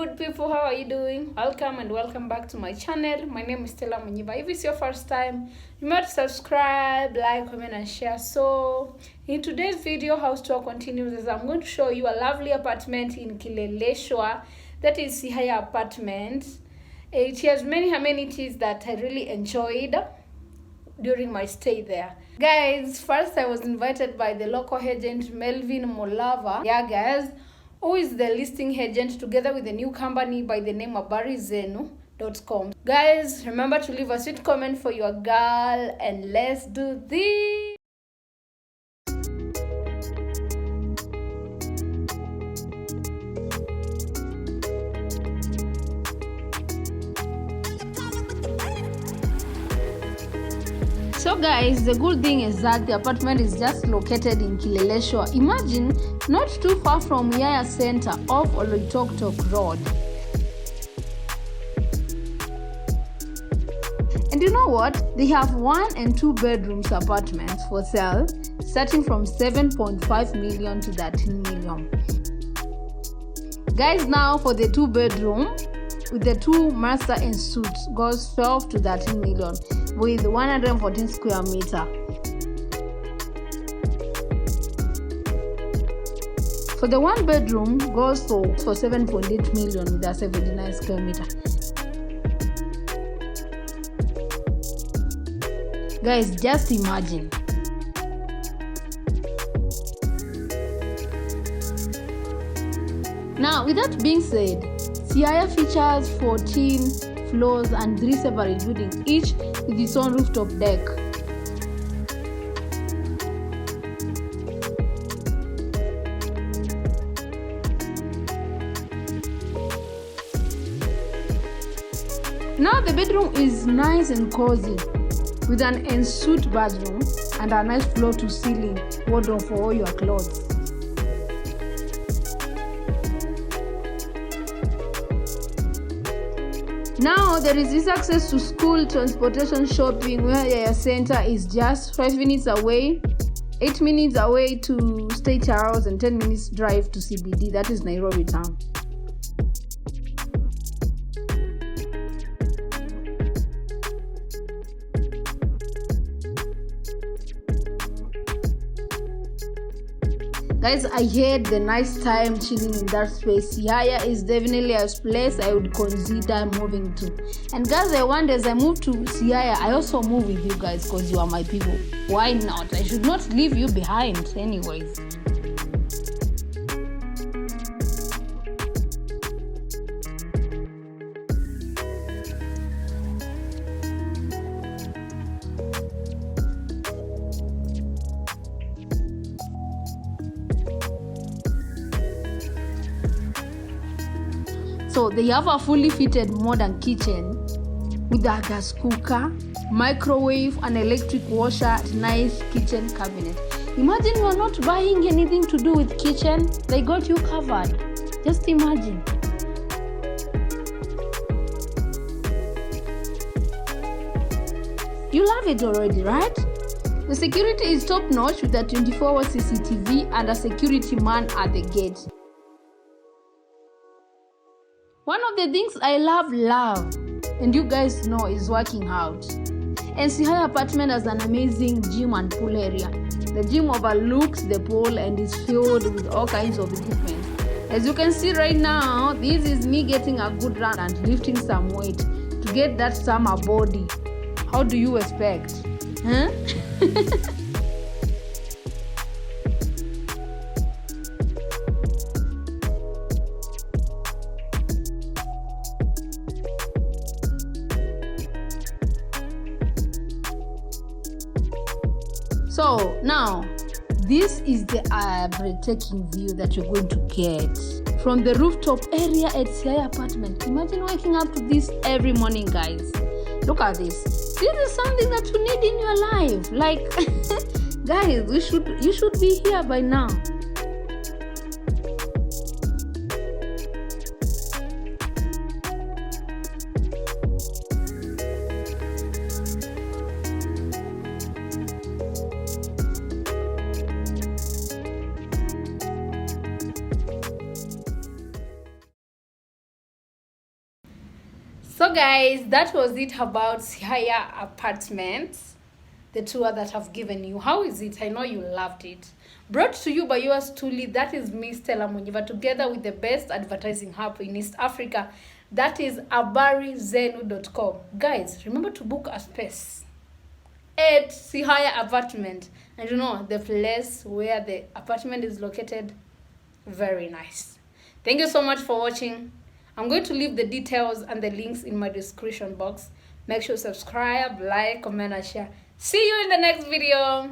good people, how are you doing? Welcome and welcome back to my channel. My name is Stella Munyiva. If it's your first time, remember to subscribe, like, comment and share. So in today's video, house tour continues as I'm going to show you a lovely apartment in Kileleshwa. That is Siaya apartment. It has many amenities that I really enjoyed during my stay there. Guys, first I was invited by the local agent Melvin Malova. Yeah guys, who is the listing agent together with a new company by the name of barizenu.com. Guys, remember to leave a sweet comment for your girl and let's do this. So guys, the good thing is that the apartment is just located in Kileleshwa. Imagine, not too far from Siaya Center off Rooftop Road. And you know what? They have 1 and 2 bedrooms apartments for sale, starting from 7.5 million to 13 million. Guys, now for the 2 bedroom with the 2 master and suites goes 12 to 13 million with 114 square meter. For the 1 bedroom goes for 7.8 million with a 79 square meter. Guys, just imagine. Now, with that being said, Siaya features 14 floors and 3 separate buildings, each with its own rooftop deck. Now the bedroom is nice and cozy with an ensuite bathroom and a nice floor to ceiling wardrobe for all your clothes. Now there is this access to school, transportation, shopping, where Siaya Center is just 5 minutes away, 8 minutes away to State House, and 10 minutes drive to CBD, that is Nairobi town. Guys, I had the nice time chilling in that space. Siaya is definitely a place I would consider moving to. And guys, I wonder, as I move to Siaya, I also move with you guys because you are my people. Why not? I should not leave you behind anyways. So they have a fully fitted modern kitchen with a gas cooker, microwave, an electric washer, nice kitchen cabinet. Imagine you are not buying anything to do with kitchen, they got you covered. Just imagine. You love it already, right? The security is top notch with a 24-hour CCTV and a security man at the gate. One of the things I love, and you guys know, is working out. And Siaya apartment has an amazing gym and pool area. The gym overlooks the pool and is filled with all kinds of equipment. As you can see right now, this is me getting a good run and lifting some weight to get that summer body. How do you expect? Huh? So now, this is the breathtaking view that you're going to get from the rooftop area at Siaya apartment. Imagine waking up to this every morning, guys. Look at this. This is something that you need in your life. Like, guys, you should be here by now. So guys, that was it about Siaya apartments, the tour that I've given you. How is it? I know you loved it. Brought to you by yours truly, that is me, Stella Munyiva, together with the best advertising hub in East Africa, that is abarizenu.com. Guys, remember to book a space at Siaya apartment. And you know, the place where the apartment is located, very nice. Thank you so much for watching. I'm going to leave the details and the links in my description box. Make sure to subscribe, like, comment, and share. See you in the next video.